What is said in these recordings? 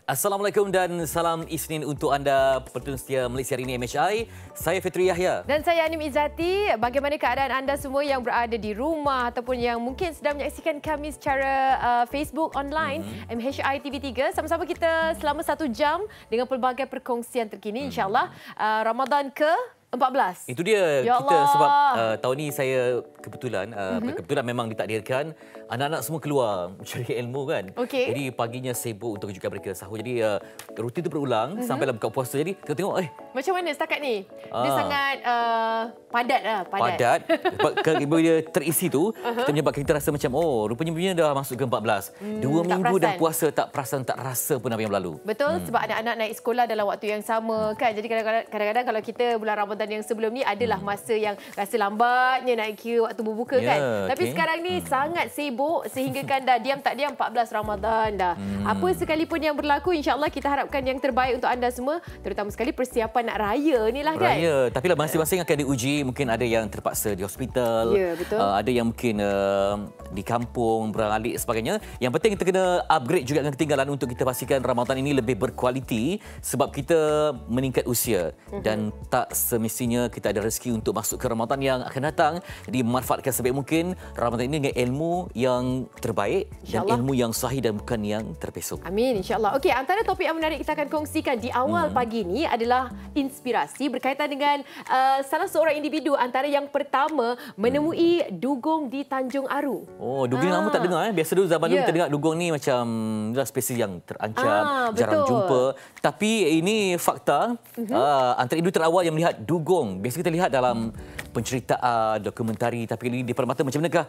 Assalamualaikum dan salam Isnin untuk anda penonton setia Malaysia Hari ini MHI. Saya Fitri Yahya. Dan saya Anim Izzati. Bagaimana keadaan anda semua yang berada di rumah ataupun yang mungkin sedang menyaksikan kami secara Facebook online MHI TV3. Sama-sama kita selama 1 jam dengan pelbagai perkongsian terkini insya-Allah. Ramadan ke-14. Itu dia Ya kita Allah. sebab tahun ni saya kebetulan kebetulan memang ditakdirkan anak-anak semua keluar mencari ilmu kan. Okey. Jadi paginya sibuk untuk kejutkan mereka sahur. Jadi rutin tu berulang sampai buka puasa. Jadi kita tengok Macam mana setakat ni? Dia sangat padat lah. padat. Bila dia terisi tu kita menyebabkan kita rasa macam rupanya dah masuk ke 14. 2 minggu dah puasa tak rasa pun apa yang berlalu. Betul, sebab anak-anak naik sekolah dalam waktu yang sama kan. Jadi kadang-kadang kalau kita bulan Ramadan yang sebelum ni adalah masa yang rasa lambatnya nak kira waktu berbuka kan. Tapi sekarang ni sangat sibuk sehingga kan dah diam tak diam 14 Ramadan dah. Apa sekalipun yang berlaku, insya-Allah kita harapkan yang terbaik untuk anda semua, terutama sekali persiapan nak raya ni lah kan. Raya, tapi lah masing-masing akan diuji. Mungkin ada yang terpaksa di hospital. Ya, betul. Ada yang mungkin di kampung, beralik sebagainya. Yang penting kita kena upgrade juga dengan ketinggalan untuk kita pastikan Ramadan ini lebih berkualiti sebab kita meningkat usia dan tak semestinya kita ada rezeki untuk masuk ke Ramadan yang akan datang. Jadi manfaatkan sebaik mungkin Ramadan ini dengan ilmu yang terbaik dan ilmu yang sahih dan bukan yang terpesong. Amin, insya-Allah. Okey, antara topik yang menarik kita akan kongsikan di awal pagi ini adalah inspirasi berkaitan dengan salah seorang individu antara yang pertama menemui dugong di Tanjung Aru. Oh, dugong lama tak dengar. Biasa dulu zaman dulu kita dengar dugong ni macam spesies yang terancam, jarang jumpa. Tapi ini fakta. Antara individu terawal yang melihat dugong. Biasa kita lihat dalam penceritaan, dokumentari, tapi ini di depan mata macam manakah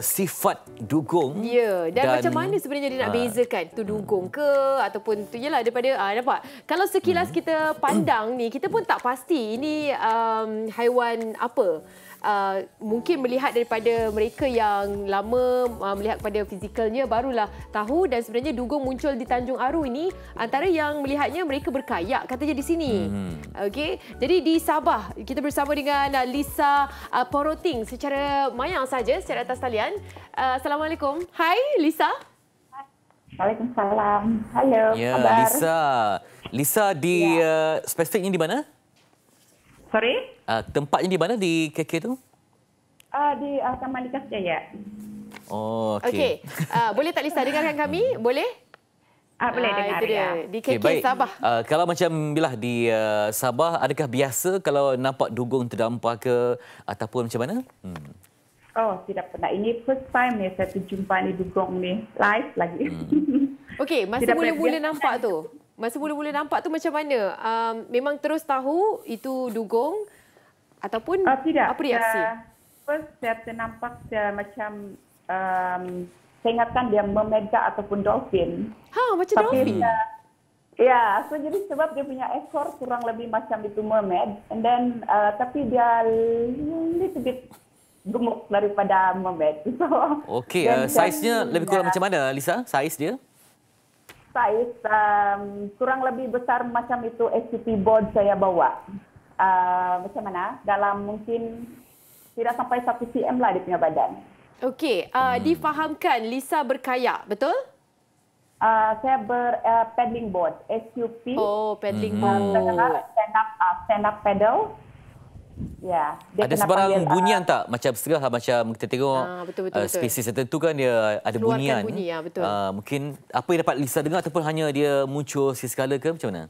sifat dugong? Ya, dan macam mana sebenarnya dia nak bezakan tu dugong ke ataupun tu yalah daripada nampak. Kalau sekilas kita pandang ni, kita pun tak pasti ini haiwan apa. Mungkin melihat daripada mereka yang lama melihat pada fizikalnya barulah tahu, dan sebenarnya dugong muncul di Tanjung Aru ini antara yang melihatnya mereka berkayak katanya di sini. Okey, jadi di Sabah kita bersama dengan Lisa Poroting secara mayang saja secara atas talian. Assalamualaikum. Hai Lisa. Waalaikumsalam. Halo, ya, kabar? Lisa di spesifiknya di mana? Sorry? Tempatnya di mana di KK tu? Di Taman Likas Jaya. Oh, okey. Boleh tak Lisa dengarkan kami? Boleh? Boleh dengar ya. Di KK Sabah. Kalau macam bilah di Sabah, adakah biasa kalau nampak dugong terdampar ke ataupun macam mana? Oh, tidak pernah. Ini first time ni saya jumpa ni dugong ni live lagi. Okey, masa mula-mula nampak tu. Masa mula-mula nampak tu macam mana? Memang terus tahu itu dugong ataupun tidak. Apa reaksi? First saya ternampak dia macam saya ingatkan dia mermaid ataupun dolphin. Macam dolphin? Ya, so jadi sebab dia punya ekor kurang lebih macam itu mermaid, and then tapi dia little bit gemuk daripada mermaid. So, okey, saiz-nya lebih kurang macam mana Lisa? Saiz dia? Saiz kurang lebih besar macam itu SCP board saya bawa. Macam mana? Dalam mungkin tidak sampai 1 cm lah dia punya badan. Okey, difahamkan Lisa berkayak, betul? Saya paddling board, SUP. Oh, paddling board. Stand up paddle. Ya. Ada sebarang bunyian tak? Macam setengah macam kita tengok betul. spesies tertentu kan dia ada bunyian. Bunyi, ya, betul. Mungkin apa yang dapat Lisa dengar ataupun hanya dia muncul sesekala ke macam mana?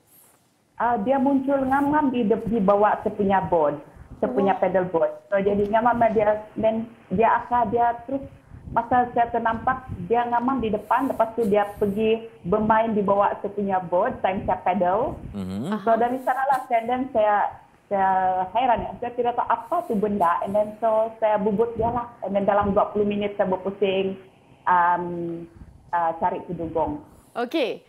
Dia muncul ngam-ngam di bawah sepunya board, sepunya paddle board. So jadi ngam-ngam dia terus masa saya ternampak dia ngam di depan, lepas tu dia pergi bermain di bawah sepunya board time saya paddle. So dari sanalah saya heran ya, saya tidak tahu apa tu benda, and then so saya bubut dia lah, and then dalam 20 minit saya berpusing cari tu dugong. Okey,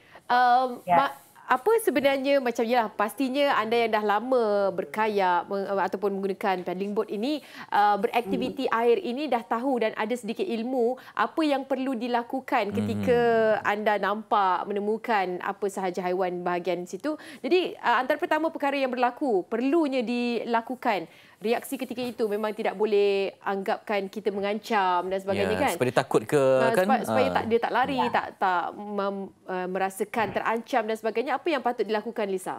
apa sebenarnya macam pastinya anda yang dah lama berkayak ataupun menggunakan paddling boat ini, beraktiviti air ini dah tahu dan ada sedikit ilmu apa yang perlu dilakukan ketika anda nampak menemukan apa sahaja haiwan bahagian situ. Jadi antara pertama perkara yang berlaku perlunya dilakukan reaksi ketika itu memang tidak boleh anggapkan kita mengancam dan sebagainya kan. Supaya dia takut ke kan. Supaya dia tak lari, tak merasakan terancam dan sebagainya. Apa yang patut dilakukan, Lisa?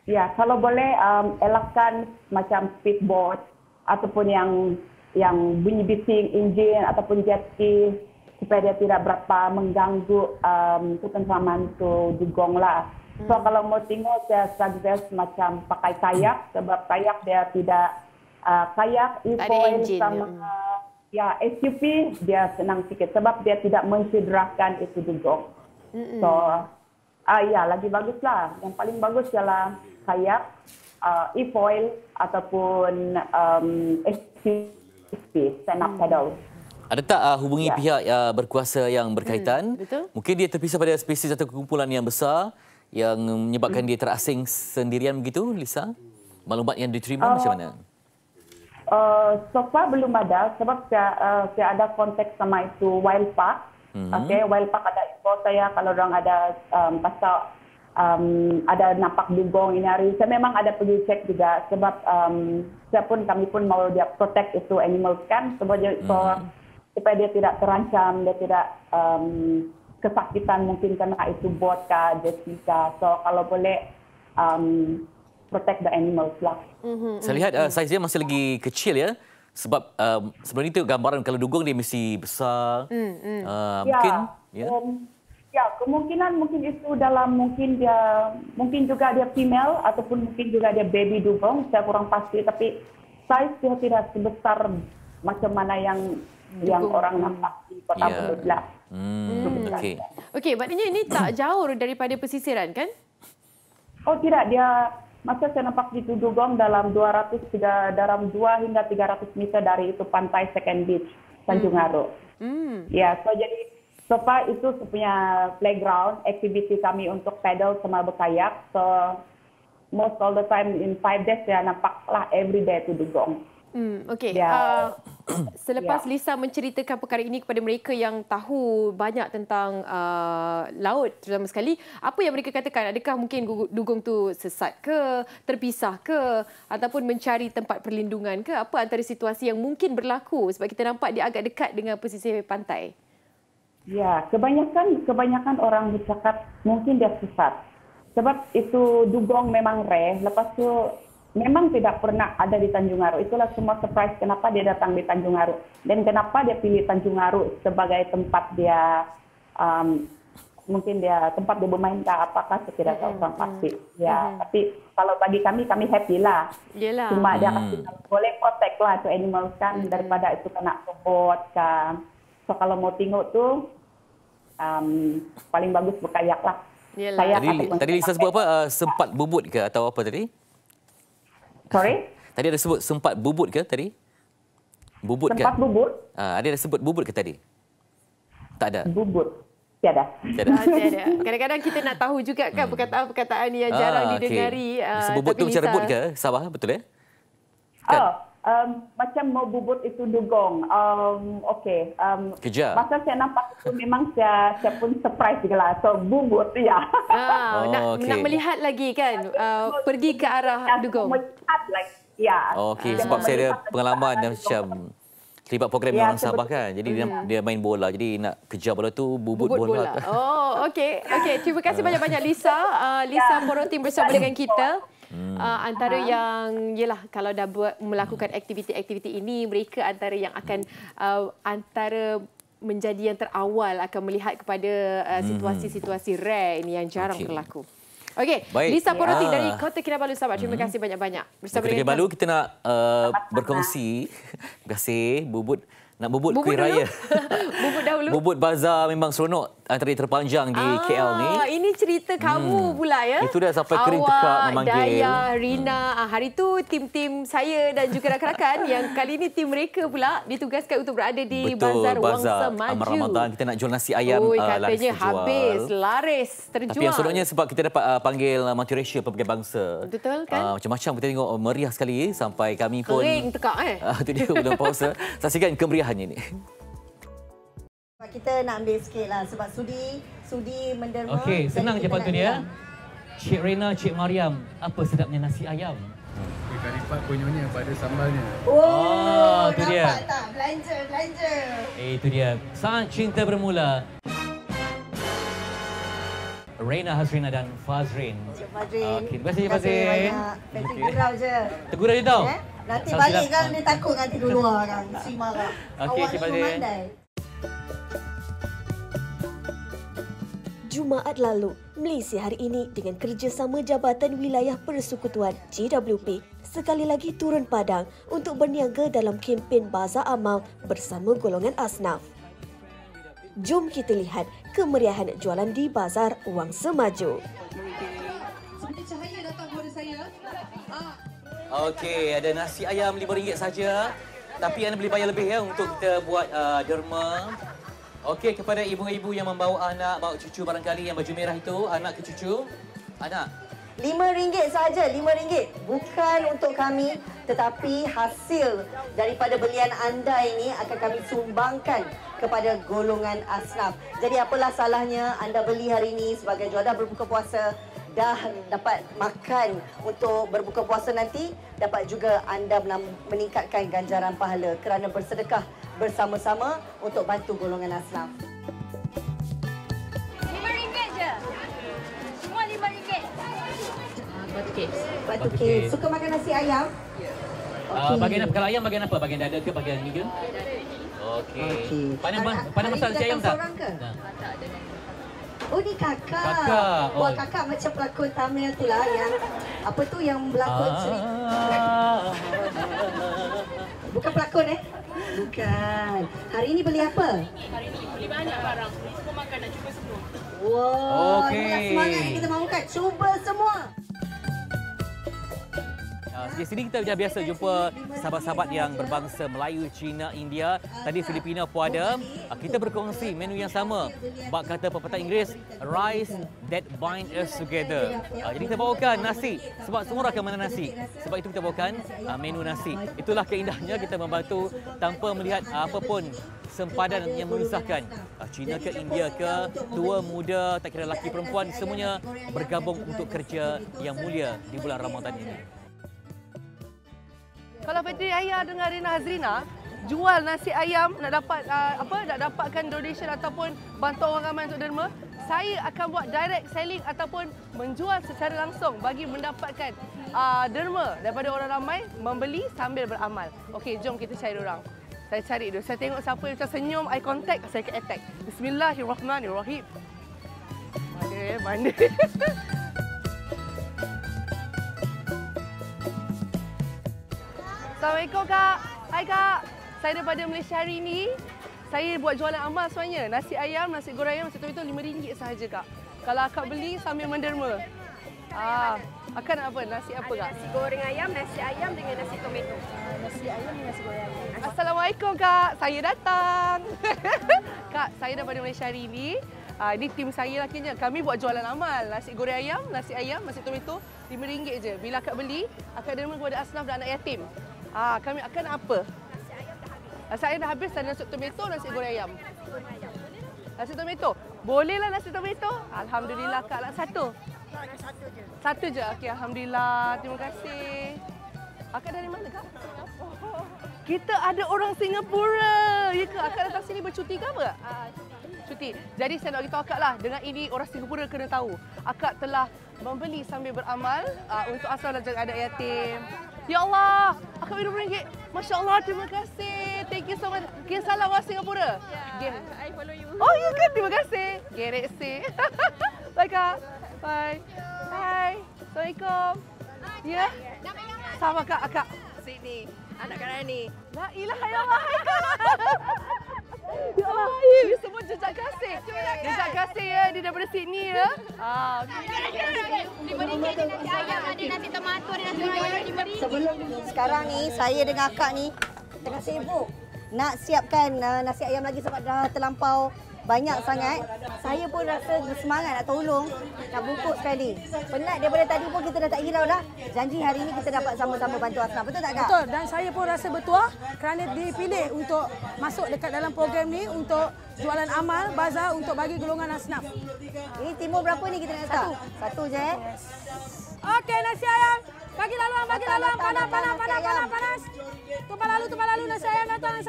Ya, kalau boleh elakkan macam speedboat ataupun yang bunyi bising enjin ataupun jet ski supaya dia tidak berapa mengganggu ketentraman tu dugong lah. So kalau mau tengok saya suggest macam pakai kayak sebab kayak dia tidak kayak e-foil sama SUP dia senang sikit sebab dia tidak mencederakan itu dugong. So lagi baguslah. Yang paling bagus ialah kayak e-foil ataupun SUP stand up paddle. Ada tak hubungi pihak berkuasa yang berkaitan? Mungkin dia terpisah pada spesies atau kumpulan yang besar yang menyebabkan dia terasing sendirian begitu, Lisa? Maklumat yang diterima macam mana? So far belum ada sebab saya ada kontak sama itu Wild Park. Okay, Wild Park ada info saya kalau orang ada pasal ada nampak dugong ini hari. Saya memang ada pergi cek juga sebab kami pun mau dia protect itu animals kan supaya dia tidak terancam, dia tidak kesakitan mungkin kena itu bot kah, jet ski kah. So kalau boleh protect the animals lah. Saya lihat saiz dia masih lagi kecil ya. Sebab sebenarnya itu gambaran kalau dugong dia mesti besar. Mungkin kemungkinan mungkin itu dalam mungkin juga dia female ataupun mungkin juga dia baby dugong. Saya kurang pasti tapi saiz dia tidak sebesar macam mana yang orang nampak di kota Bukit. Okey, maknanya ini tak jauh daripada pesisiran kan? Oh tidak, dia masa saya nampak di dugong dalam 2 hingga 300 meter dari itu pantai Second Beach, Tanjung Aru. Ya, so jadi so far itu punya playground, aktiviti kami untuk paddle sama berkayak. So most all the time in 5 days saya nampaklah every day itu dugong. Okey. Selepas Lisa menceritakan perkara ini kepada mereka yang tahu banyak tentang laut terutama sekali, apa yang mereka katakan? Adakah mungkin dugong tu sesat ke, terpisah ke, ataupun mencari tempat perlindungan ke? Apa antara situasi yang mungkin berlaku sebab kita nampak dia agak dekat dengan pesisir pantai? Ya, kebanyakan orang bercakap mungkin dia sesat. Sebab itu dugong memang rare, lepas tu memang tidak pernah ada di Tanjung Aru. Itulah semua surprise kenapa dia datang di Tanjung Aru. Dan kenapa dia pilih Tanjung Aru sebagai tempat dia, mungkin dia tempat dia bermain apakah saya tidak tahu orang pasti. Ya, tapi kalau bagi kami happy lah. Yelah. Cuma dia kasih boleh protect lah tu animals kan daripada itu kena robot kan. So kalau mau tengok tu, paling bagus berkayak lah. Tadi Lisa sebut apa? Sempat bubut ke atau apa tadi? Sorry? Tadi ada sebut sempat bubut ke tadi? Bubut sempat ke? Bubut? Ada sebut bubut ke tadi? Tak ada? Bubut. Tiada. Tiada. Kadang-kadang kita nak tahu juga kan perkataan-perkataan yang jarang didengari. Bubut tu macam rebut ke? Sabah, betul ya? Macam mau bubut itu dugong. Okey. Kejar. Masa saya nampak itu memang saya pun surprise juga lah. So bubut ya. Nak melihat lagi kan pergi ke arah dugong. Melihat lagi. Ya. Okey, sebab saya ada pengalaman macam terlibat program yang orang Sabah kan. Jadi dia main bola. Jadi nak kejar bola tu bubut bola. Oh, okey. Terima kasih banyak-banyak Lisa. Lisa Porotim bersama dengan kita. Antara yang kalau dah melakukan aktiviti-aktiviti ini, mereka antara yang akan antara menjadi yang terawal akan melihat kepada situasi-situasi rare ini yang jarang berlaku. Okey, Lisa Porotim dari Kota Kinabalu Sabah. Terima kasih banyak-banyak. Bersama Kota Kinabalu kita nak berkongsi. Terima kasih Bubut. Nak bubut kuih raya. Bubut dahulu. Bubut bazar memang seronok antara terpanjang di KL ni. Ini cerita kamu pula ya. Itu dah sampai kering tekak memanggil. Daya, Rina. Hari tu tim-tim saya dan juga rakan-rakan yang kali ini tim mereka pula ditugaskan untuk berada di Bazar Wangsa Maju. Ramadan kita nak jual nasi ayam katanya habis, laris, terjual. Tapi yang seronoknya sebab kita dapat panggil multiracial pelbagai bangsa. Betul kan? Macam-macam kita tengok meriah sekali sampai kami pun kering tekak itu dia udah pausa. Saksikan kemeriahan ini. Kita nak ambil sikit lah sebab sudi menderma. Okey, senang je patut dia. Cik Rena, Cik Mariam, apa sedapnya nasi ayam? kari pak konyonya pada sambalnya. Oh, tu dia. nampak tak? Belanja. Itu dia. Saat cinta bermula. Reina Hasrina dan Fazrin. Cik Fazrin. Okey, terima kasih Cik Fazrin. Nanti gurau je. Tegur dia tau. Nanti Salah balik silap. kan dia takut nanti keluar kan. Si marah. Okey, Awak Cik ni Fazrin. memandai. Jumaat lalu, Malaysia hari ini dengan kerjasama Jabatan Wilayah Persekutuan JWP sekali lagi turun padang untuk berniaga dalam kempen Bazar Amal bersama golongan asnaf. Jom kita lihat kemeriahan jualan di Bazar Wang Semaju. Okey, ada nasi ayam RM5 saja. Tapi anda boleh bayar lebih ya untuk kita buat derma. Okey, kepada ibu-ibu yang membawa anak, bawa cucu barangkali yang baju merah itu, anak ke cucu. Anak. RM5 saja, RM5. Bukan untuk kami, tetapi hasil daripada belian anda ini akan kami sumbangkan kepada golongan asnaf. Jadi apalah salahnya anda beli hari ini sebagai juadah berbuka puasa, dah dapat makan untuk berbuka puasa nanti, dapat juga anda meningkatkan ganjaran pahala kerana bersedekah bersama-sama untuk bantu golongan asnaf. RM5 je. Semua RM5. Batu cakes. Batu cake. Suka makan nasi ayam? Bagian apa? Kalau ayam bagian apa? Bagian dada ke bagian medium? Okey. Pandai masak nasi ayam tak? Seorang ke? Nah. Oh, ni kakak. Kakak. Oh. Wah, kakak macam pelakon Tamil tu lah yang apa tu yang berlakon cerita. Bukan pelakon Bukan. Hari ini beli apa? Hari ni beli banyak barang. Cuba makan dan cuba semua. Wow, Okey. inilah semangat yang kita mahukan. Cuba semua. Di sini kita dah biasa jumpa sahabat-sahabat yang berbangsa Melayu, Cina, India. Tadi Filipina pun ada. Kita berkongsi menu yang sama. Bak kata pepatah Inggeris, rice that bind us together. Jadi kita bawakan nasi. Sebab semua orang akan mana nasi. Sebab itu kita bawakan menu nasi. Itulah keindahnya kita membantu tanpa melihat apa pun sempadan yang memisahkan. Cina ke India ke, tua, muda, tak kira lelaki perempuan, semuanya bergabung untuk kerja yang mulia di bulan Ramadan ini. Kalau Fitri Ayah dengan Reina Hazrina jual nasi ayam nak dapat nak dapatkan donation ataupun bantuan orang ramai untuk derma, saya akan buat direct selling ataupun menjual secara langsung bagi mendapatkan derma daripada orang ramai membeli sambil beramal. Okey, jom kita cari orang. Saya cari dulu. Saya tengok siapa yang macam senyum, eye contact, saya akan attack. Bismillahirrahmanirrahim. Mana? Assalamualaikum Kak. Hai Kak. Saya daripada Malaysia hari ini. Saya buat jualan amal sebenarnya. Nasi ayam, nasi goreng ayam, nasi itu RM5 sahaja Kak. Kalau Kak beli sambil menderma. Akan apa? Nasi apa Kak? Nasi goreng ayam, nasi ayam dengan nasi tomato. Nasi ayam dengan nasi goreng ayam. Assalamualaikum Kak. Saya datang. Kak, saya daripada Malaysia hari ini. Ini tim saya lakinya. Kami buat jualan amal. Nasi goreng ayam, nasi tomato RM5 je. Bila Kak beli, akan derma kepada asnaf dan anak yatim. Kami akan apa? Nasi ayam dah habis, ada nasi tomato, nasi goreng ayam. Nasi tomato. Bolehlah nasi tomato. Alhamdulillah Kak, lah satu. Satu je. Okey, alhamdulillah. Terima kasih. Akak dari mana Kak? Kita ada orang Singapura. Ya ke? Akak datang sini bercuti ke apa? Cuti. Jadi saya nak beritahu Akak lah, dengan ini orang Singapura kena tahu. Akak telah membeli sambil beramal untuk asal dan jaga anak yatim. Ya Allah, Akak beri RM2. Masya Allah, terima kasih. Thank you so much. Kirim salam orang Singapura. Ya, I follow you. Oh, ya kan? Terima kasih. Gerek sih. Bye Kak. Bye. Hai. Assalamualaikum. Ya? Sama Kak, Akak. Sydney, anak Kak Rani. La ilaha illallah. Hai Kak. Ya Allah, ini semua jejak kasih. Jejak kasih ya, dia daripada Sydney ya. RM5 ada nasi ayam, ada nasi tomato, ada nasi goreng ayam RM5. Sebelum sekarang ni saya dengan akak ni tengah sibuk nak siapkan nasi ayam lagi sebab dah terlampau banyak sangat. Saya pun rasa semangat nak tolong, nak bungkus sekali. Penat daripada tadi pun kita dah tak hirau dah. Janji hari ini kita dapat sama-sama bantu asnaf. Betul tak Kak? Betul, dan saya pun rasa bertuah kerana dipilih untuk masuk dekat dalam program ni untuk jualan amal bazar untuk bagi golongan asnaf. Ini timur berapa ni kita nak letak? Satu je. Okey, nasi ayam Bagi laluan, panas. Tumpah lalu, nasi ayam datang.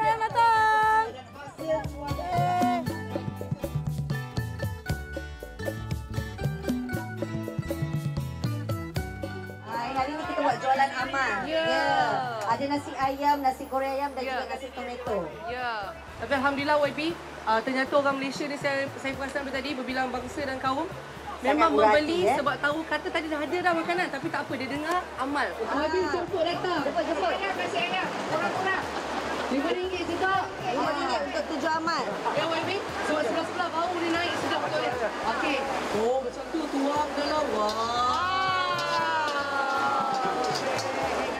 Hari ini kita buat jualan amal. Ya. Ada nasi ayam, nasi goreng ayam dan juga nasi tomato. Ya. Tapi alhamdulillah YB, ternyata orang Malaysia ni saya perasan tadi berbilang bangsa dan kaum memang membeli sebab tahu kata tadi dah ada dah makanan tapi tak apa dia dengar amal. YB jemput datang. Jemput. Nasi ayam. Kurang-kurang. RM5 juga. RM5 untuk 7 amal. Ya YB, sebab sebelah-sebelah bau boleh naik sedap betul ya. Okey. Oh macam tu tuang dalam. Wah.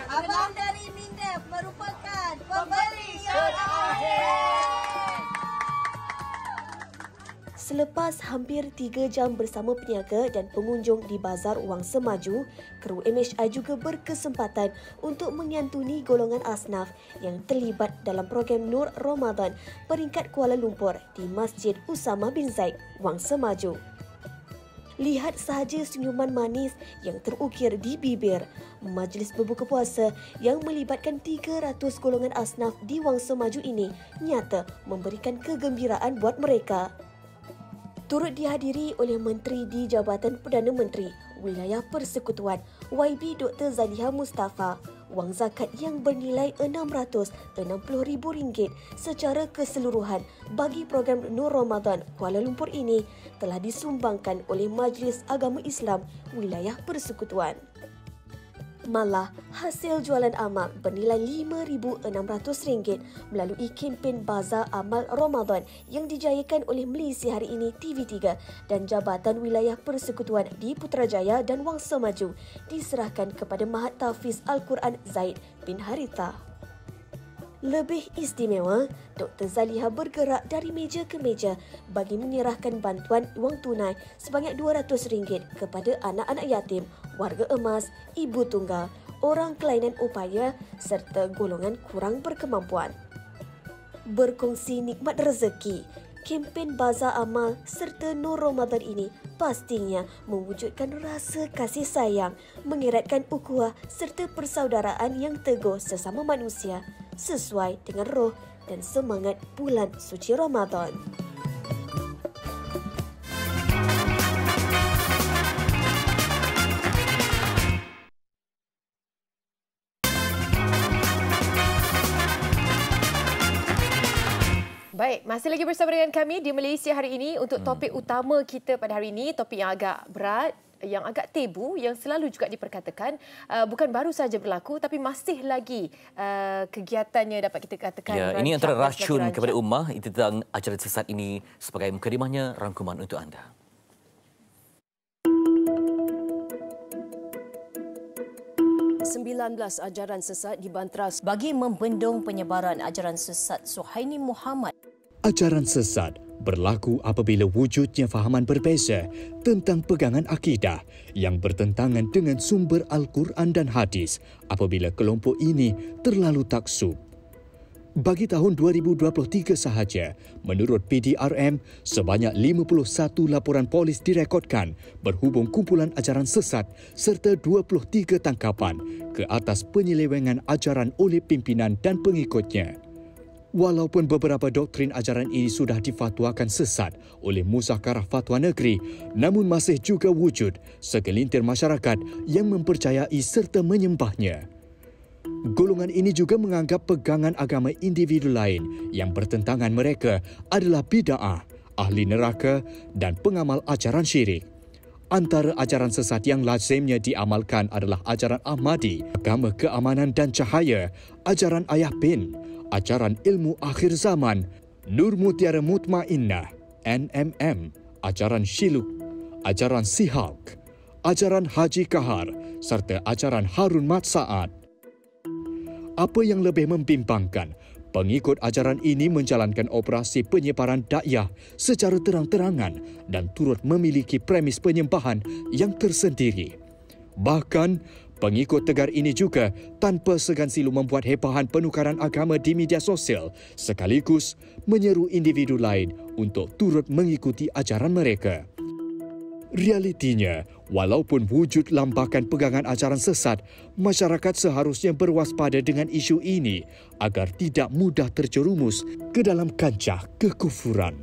Abang dari Mindef merupakan pembeli yang akhir. Selepas hampir 3 jam bersama peniaga dan pengunjung di Bazar Wang Semaju, kru MHI juga berkesempatan untuk menyantuni golongan asnaf yang terlibat dalam program Nur Ramadan peringkat Kuala Lumpur di Masjid Usama bin Zaid, Wang Semaju. Lihat sahaja senyuman manis yang terukir di bibir. Majlis berbuka puasa yang melibatkan 300 golongan asnaf di Wang Semaju ini nyata memberikan kegembiraan buat mereka. Turut dihadiri oleh Menteri di Jabatan Perdana Menteri, Wilayah Persekutuan, YB Dr. Zaliha Mustafa. Wang zakat yang bernilai RM660,000 secara keseluruhan bagi program Nur Ramadan Kuala Lumpur ini telah disumbangkan oleh Majlis Agama Islam Wilayah Persekutuan. Malah, hasil jualan amal bernilai RM5,600 melalui kempen Bazar Amal Ramadan yang dijayakan oleh Malaysia Hari Ini TV3 dan Jabatan Wilayah Persekutuan di Putrajaya dan Wang Semaju diserahkan kepada Mahat Tahfiz Al-Quran Zaid bin Haritha. Lebih istimewa, Dr. Zaliha bergerak dari meja ke meja bagi menyerahkan bantuan wang tunai sebanyak RM200 kepada anak-anak yatim, warga emas, ibu tunggal, orang kelainan upaya serta golongan kurang berkemampuan. Berkongsi nikmat rezeki, kempen Bazar Amal serta Nur Ramadan ini pastinya mewujudkan rasa kasih sayang, mengeratkan ukhuwah serta persaudaraan yang teguh sesama manusia sesuai dengan roh dan semangat bulan suci Ramadan. Baik, masih lagi bersama dengan kami di Malaysia Hari Ini untuk topik utama kita pada hari ini, topik yang agak berat, yang agak tabu, yang selalu juga diperkatakan bukan baru saja berlaku tapi masih lagi kegiatannya dapat kita katakan ini antara racun kepada ummah. Itu tentang ajaran sesat ini sebagai mukadimahnya rangkuman untuk anda. Sembilan 19 ajaran sesat dibantras bagi membendung penyebaran ajaran sesat Suhaini Muhammad. Ajaran sesat berlaku apabila wujudnya fahaman berbeza tentang pegangan akidah yang bertentangan dengan sumber Al-Quran dan hadis apabila kelompok ini terlalu taksub. Bagi tahun 2023 sahaja, menurut PDRM, sebanyak 51 laporan polis direkodkan berhubung kumpulan ajaran sesat serta 23 tangkapan ke atas penyelewengan ajaran oleh pimpinan dan pengikutnya. Walaupun beberapa doktrin ajaran ini sudah difatwakan sesat oleh Muzakarah Fatwa Negeri, namun masih juga wujud segelintir masyarakat yang mempercayai serta menyembahnya. Golongan ini juga menganggap pegangan agama individu lain yang bertentangan mereka adalah bid'ah, ahli neraka dan pengamal ajaran syirik. Antara ajaran sesat yang lazimnya diamalkan adalah ajaran Ahmadi, agama keamanan dan cahaya, ajaran Ayah Bin, ajaran ilmu akhir zaman, Nur Mutiara Mutmainnah, NMM, ajaran Shiluk, ajaran Sihak, ajaran Haji Kahar serta ajaran Harun Mat Saad. Apa yang lebih membimbangkan, pengikut ajaran ini menjalankan operasi penyebaran dakwah secara terang-terangan dan turut memiliki premis penyembahan yang tersendiri. Bahkan, pengikut tegar ini juga tanpa segan silu membuat hebahan penukaran agama di media sosial sekaligus menyeru individu lain untuk turut mengikuti ajaran mereka. Realitinya, Walaupun wujud lambakan pegangan ajaran sesat, masyarakat seharusnya berwaspada dengan isu ini agar tidak mudah terjerumus ke dalam kancah kekufuran.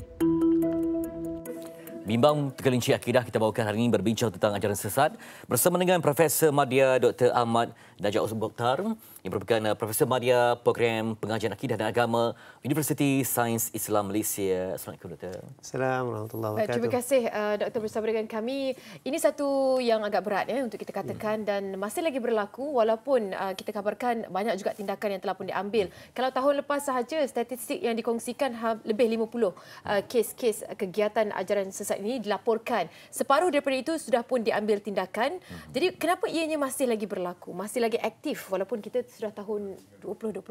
Bimbang Tergelincir Akidah kita bawakan hari ini berbincang tentang ajaran sesat bersama dengan Profesor Madya Dr. Ahmad Najak Mokhtar yang merupakan Profesor Madya Program Pengajian Akidah dan Agama Universiti Sains Islam Malaysia. Assalamualaikum Dr. Assalamualaikum warahmatullahi wabarakatuh. Terima kasih Dr. bersama dengan kami. Ini satu yang agak berat untuk kita katakan dan masih lagi berlaku walaupun kita kabarkan banyak juga tindakan yang telah pun diambil. Kalau tahun lepas sahaja statistik yang dikongsikan lebih 50 kes-kes kegiatan ajaran sesat ini dilaporkan. Separuh daripada itu sudah pun diambil tindakan. Jadi kenapa ianya masih lagi berlaku? Masih lagi aktif walaupun kita sudah tahun 2024.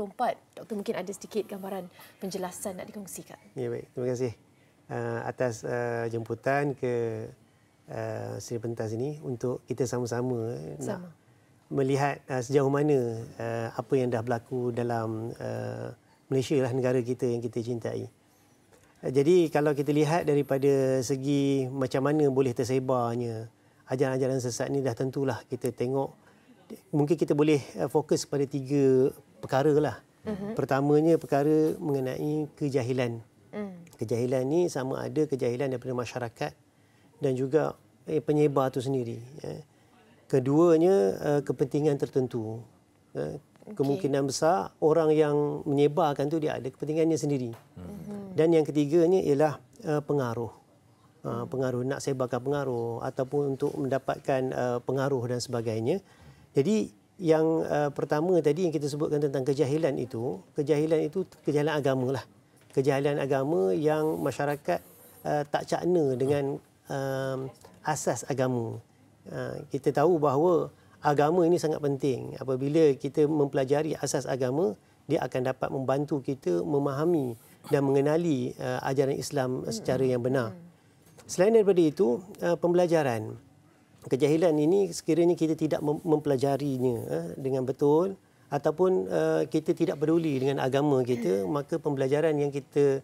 Doktor mungkin ada sedikit gambaran penjelasan nak dikongsikan. Ya, baik. Terima kasih atas jemputan ke Seri Pentas ini untuk kita sama-sama nak melihat sejauh mana apa yang dah berlaku dalam Malaysia lah, negara kita yang kita cintai. Jadi kalau kita lihat daripada segi macam mana boleh tersebarnya ajaran-ajaran sesat ni, dah tentulah kita tengok, mungkin kita boleh fokus pada 3 perkara lah. Pertamanya perkara mengenai kejahilan. Kejahilan ni sama ada kejahilan daripada masyarakat dan juga penyebar itu sendiri. Keduanya kepentingan tertentu. Kemungkinan besar orang yang menyebarkan tu dia ada kepentingannya sendiri. Dan yang ketiganya ialah pengaruh. Pengaruh, nak sebarkan pengaruh ataupun untuk mendapatkan pengaruh dan sebagainya. Jadi yang pertama tadi yang kita sebutkan tentang kejahilan itu kejahilan agama lah. Kejahilan agama yang masyarakat tak cakna dengan asas agama. Kita tahu bahawa agama ini sangat penting. Apabila kita mempelajari asas agama, dia akan dapat membantu kita memahami dan mengenali ajaran Islam secara yang benar. Selain daripada itu, pembelajaran. Kejahilan ini sekiranya kita tidak mempelajarinya dengan betul ataupun kita tidak peduli dengan agama kita, maka pembelajaran yang kita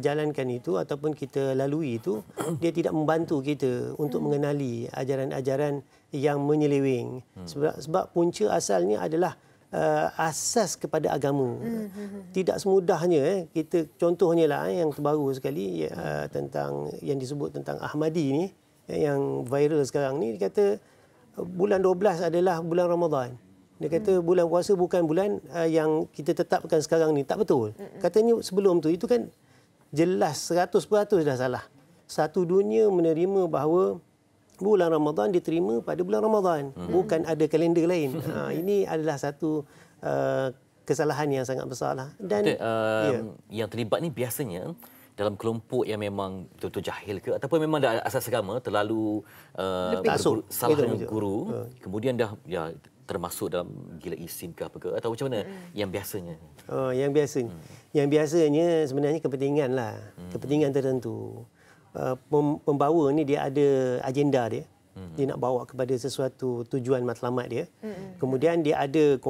jalankan itu ataupun kita lalui itu, dia tidak membantu kita untuk mengenali ajaran-ajaran yang menyeleweng. Sebab punca asalnya adalah asas kepada agama. Tidak semudahnya kita, contohnya lah yang terbaru sekali tentang yang disebut tentang Ahmadi ni yang viral sekarang ni, dia kata bulan 12 adalah bulan Ramadan. Dia kata bulan puasa bukan bulan yang kita tetapkan sekarang ni. Tak betul. Katanya sebelum tu, itu kan jelas 100% dah salah. Satu dunia menerima bahawa bulan Ramadan diterima pada bulan Ramadan. Bukan ada kalender lain. Ini adalah satu kesalahan yang sangat besar lah. Dan yang terlibat ni biasanya dalam kelompok yang memang betul-betul jahil ke ataupun memang dah asas agama terlalu salah dengan guru, kemudian dah termasuk dalam gila isim ke apa ke, atau macam mana yang biasanya? Yang biasanya sebenarnya kepentingan lah. Kepentingan tertentu. Pembawa ni dia ada agenda dia. Dia nak bawa kepada sesuatu tujuan matlamat dia. Kemudian dia ada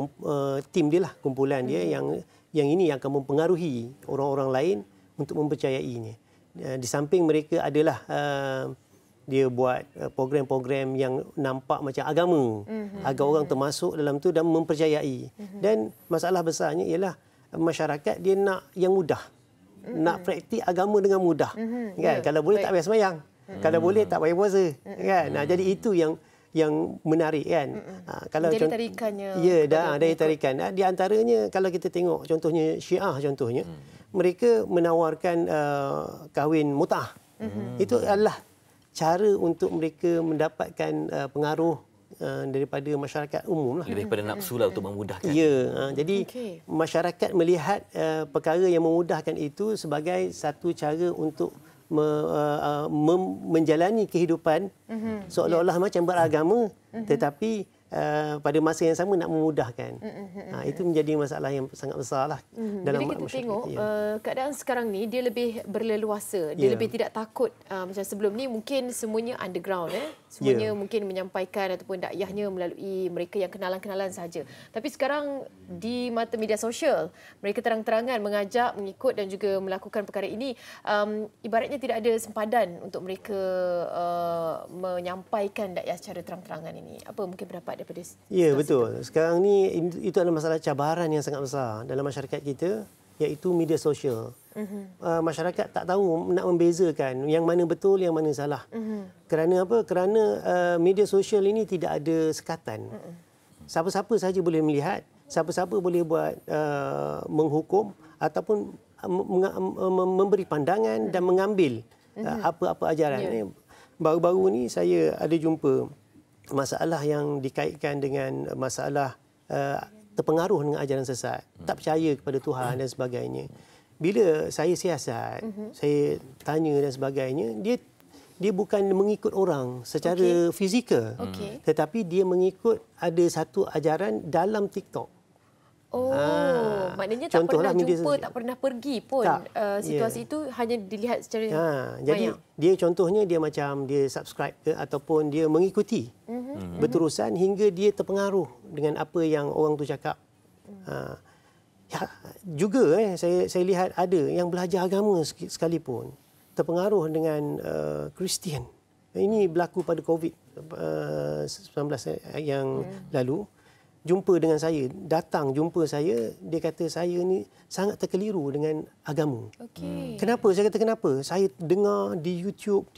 tim dia lah, kumpulan dia yang ini yang akan mempengaruhi orang-orang lain untuk mempercayainya. Di samping mereka adalah dia buat program-program yang nampak macam agama agar orang termasuk dalam tu dan mempercayai. Dan masalah besarnya ialah masyarakat dia nak yang mudah. Nak praktik agama dengan mudah. Kan? Kalau boleh tak payah sembahyang. Kalau boleh tak payah puasa. Kan? Jadi itu yang menarik kan. Kalau jadi tarikannya. Ya, dari tarikan. Di antaranya kalau kita tengok contohnya Syiah contohnya, mereka menawarkan kahwin mut'ah. Itu adalah cara untuk mereka mendapatkan pengaruh daripada masyarakat umum lah. Lebih pada nafsu lah untuk memudahkan. Ya, jadi masyarakat melihat perkara yang memudahkan itu sebagai satu cara untuk menjalani kehidupan seolah-olah macam beragama, tetapi pada masa yang sama nak memudahkan. Itu menjadi masalah yang sangat besar lah dalam Jadi kita masyarakat. tengok keadaan sekarang ni dia lebih berleluasa, dia lebih tidak takut macam sebelum ni mungkin semuanya underground semuanya mungkin menyampaikan ataupun dakwahnya melalui mereka yang kenalan-kenalan saja. Tapi sekarang di mata media sosial mereka terang-terangan mengajak, mengikut dan juga melakukan perkara ini. Ibaratnya tidak ada sempadan untuk mereka menyampaikan dakwah secara terang-terangan ini. Apa mungkin pendapat daripada Ya, betul. Sekarang ni itu adalah masalah cabaran yang sangat besar dalam masyarakat kita, iaitu media sosial. Masyarakat tak tahu nak membezakan yang mana betul, yang mana salah. Kerana apa? Kerana media sosial ini tidak ada sekatan. Siapa-siapa saja boleh melihat, siapa-siapa boleh buat menghukum ataupun memberi pandangan dan mengambil apa-apa ajaran. Baru-baru ni saya ada jumpa masalah yang dikaitkan dengan masalah terpengaruh dengan ajaran sesat, tak percaya kepada Tuhan dan sebagainya. Bila saya siasat, saya tanya dan sebagainya, dia bukan mengikut orang secara fizikal, tetapi dia mengikut ada satu ajaran dalam TikTok. Maknanya tak pernah jumpa, tak pernah pergi pun. Situasi itu hanya dilihat secara jadi dia contohnya dia macam dia subscribe ke ataupun dia mengikuti berterusan hingga dia terpengaruh dengan apa yang orang tu cakap. Juga saya lihat ada yang belajar agama sekalipun terpengaruh dengan Kristian. Ini berlaku pada COVID-19 yang lalu. Jumpa dengan saya, datang jumpa saya, dia kata saya ni sangat terkeliru dengan agama. Kenapa? Saya kata kenapa? Saya dengar di YouTube,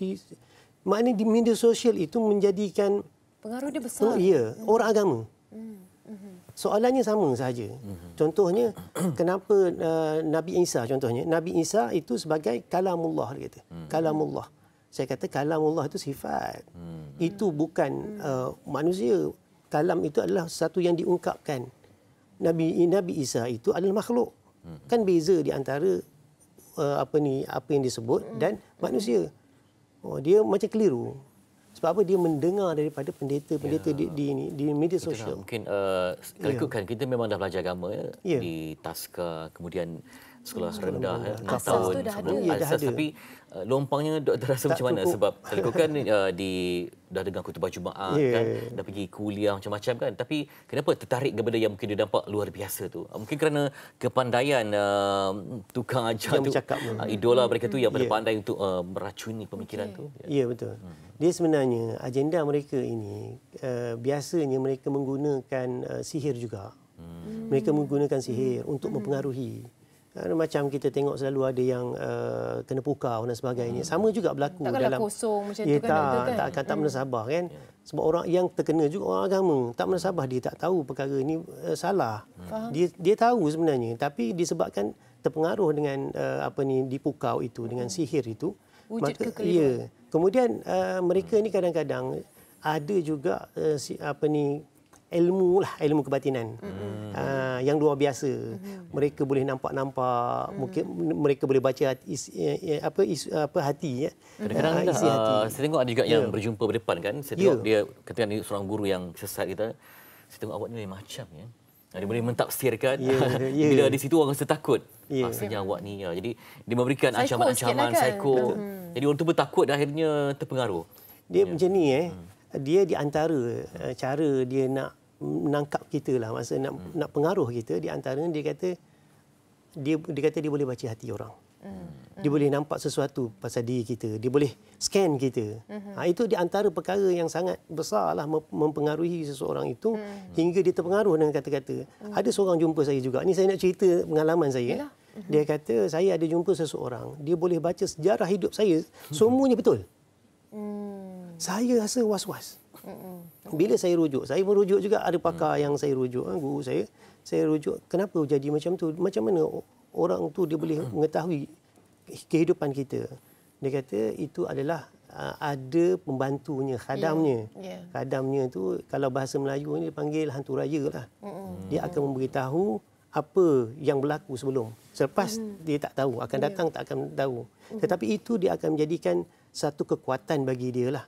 maknanya di media sosial itu menjadikan pengaruh dia besar. Orang agama. Soalannya sama sahaja. Contohnya, kenapa Nabi Isa contohnya? Nabi Isa itu sebagai kalamullah, dia kata. Kalamullah. Saya kata kalamullah itu sifat. Itu bukan manusia. Kalam itu adalah sesuatu yang diungkapkan. Nabi Isa itu adalah makhluk. Kan beza di antara apa yang disebut dan manusia. Dia macam keliru. Sebab apa? Dia mendengar daripada pendeta-pendeta di media sosial. Mungkin kalau ikutkan kita memang dah belajar agama di Taska, kemudian sekolah rendah 6 tahun sebelum asas, tapi lompangnya doktor rasa macam mana? Sebab kalau kan dah dengar khutbah Jumaat kan, dah pergi kuliah macam-macam kan, tapi kenapa tertarik kepada yang mungkin dia nampak luar biasa tu? Mungkin kerana kepandaian tukang ajar tu, idola mereka tu yang pandai untuk meracuni pemikiran tu. Ya, betul. Dia sebenarnya agenda mereka ini biasanya mereka menggunakan sihir juga. Mereka menggunakan sihir untuk mempengaruhi. Macam kita tengok selalu ada yang kena pukau dan sebagainya. Sama juga berlaku takkanlah dalam kosong macam tu kan. Tak menasabah kan. Sebab orang yang terkena juga orang agama. Tak menasabah, dia tak tahu perkara ini salah. Dia tahu sebenarnya, tapi disebabkan terpengaruh dengan dipukau itu dengan sihir itu. Wujud kekeliruan. Kemudian mereka ni kadang-kadang ada juga ilmu kebatinan yang luar biasa. Mereka boleh nampak-nampak, mungkin mereka boleh baca hati. Kadang-kadang saya tengok ada juga yang berjumpa berdepan kan. Saya tengok dia ketika ni seorang guru yang sesat kita. Saya tengok awak ni lain macam ya. Dia boleh mentafsirkan. Bila di situ orang rasa takut. Rasanya awak ni. Jadi dia memberikan ancaman-ancaman psycho. Jadi orang tu pun takut dan akhirnya terpengaruh. Dia macam ni dia di antara cara dia nak menangkap kita lah, masa nak pengaruh kita, di antaranya dia kata dia boleh baca hati orang. Dia boleh nampak sesuatu pasal diri kita, dia boleh scan kita. Itu di antara perkara yang sangat besarlah mempengaruhi seseorang itu hingga dia terpengaruh dengan kata-kata. Ada seorang jumpa saya juga. Ni saya nak cerita pengalaman saya. Dia kata saya ada jumpa seseorang, dia boleh baca sejarah hidup saya, semuanya betul. Saya rasa was-was. Bila saya merujuk juga, ada pakar yang saya rujuk, guru saya rujuk, kenapa jadi macam tu? Macam mana orang tu dia boleh mengetahui kehidupan kita? Dia kata itu adalah ada pembantunya, khadamnya. Khadamnya tu kalau bahasa Melayu ni dipanggil hantu raya lah. Dia akan memberitahu apa yang berlaku sebelum. Selepas dia tak tahu, akan datang tak akan tahu. Tetapi itu dia akan menjadikan satu kekuatan bagi dia lah.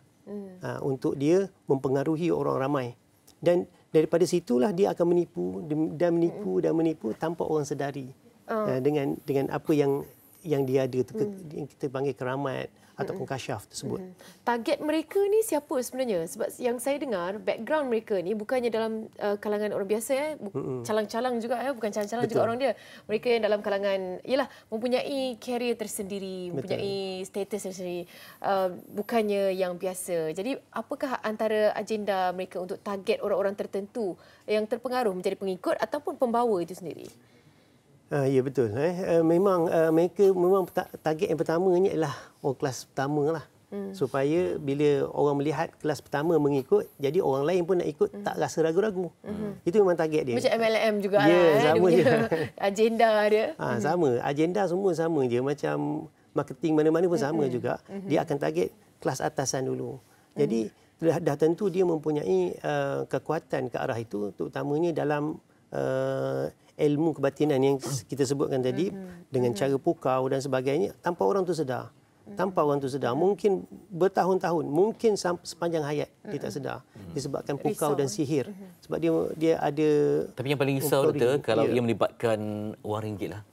Untuk dia mempengaruhi orang ramai Dan daripada situlah dia akan menipu dan menipu tanpa orang sedari. Dengan apa yang dia ada tu, yang kita panggil keramat ataupun kasyaf tersebut. Target mereka ni siapa sebenarnya? Sebab yang saya dengar, background mereka ni bukannya dalam kalangan orang biasa, calang-calang juga, bukan calang-calang juga orang dia. Mereka yang dalam kalangan, mempunyai karier tersendiri, mempunyai status tersendiri, bukannya yang biasa. Jadi apakah antara agenda mereka untuk target orang-orang tertentu yang terpengaruh menjadi pengikut ataupun pembawa itu sendiri? Ya, betul. Memang mereka memang target yang pertamanya ialah orang kelas pertama lah. Supaya bila orang melihat kelas pertama mengikut, jadi orang lain pun nak ikut tak rasa ragu-ragu. Itu memang target dia. Macam MLM juga sama je. Agenda dia. Sama. Agenda semua sama je. Macam marketing mana-mana pun sama juga. Dia akan target kelas atasan dulu. Jadi dah tentu dia mempunyai kekuatan ke arah itu, terutamanya dalam ilmu kebatinan yang kita sebutkan tadi, dengan cara pukau dan sebagainya, tanpa orang tu sedar. Mungkin bertahun-tahun, mungkin sepanjang hayat dia tak sedar. Disebabkan pukau dan sihir. Sebab dia ada... Tapi yang paling risau, Doktor, kalau ia melibatkan wang ringgit lah.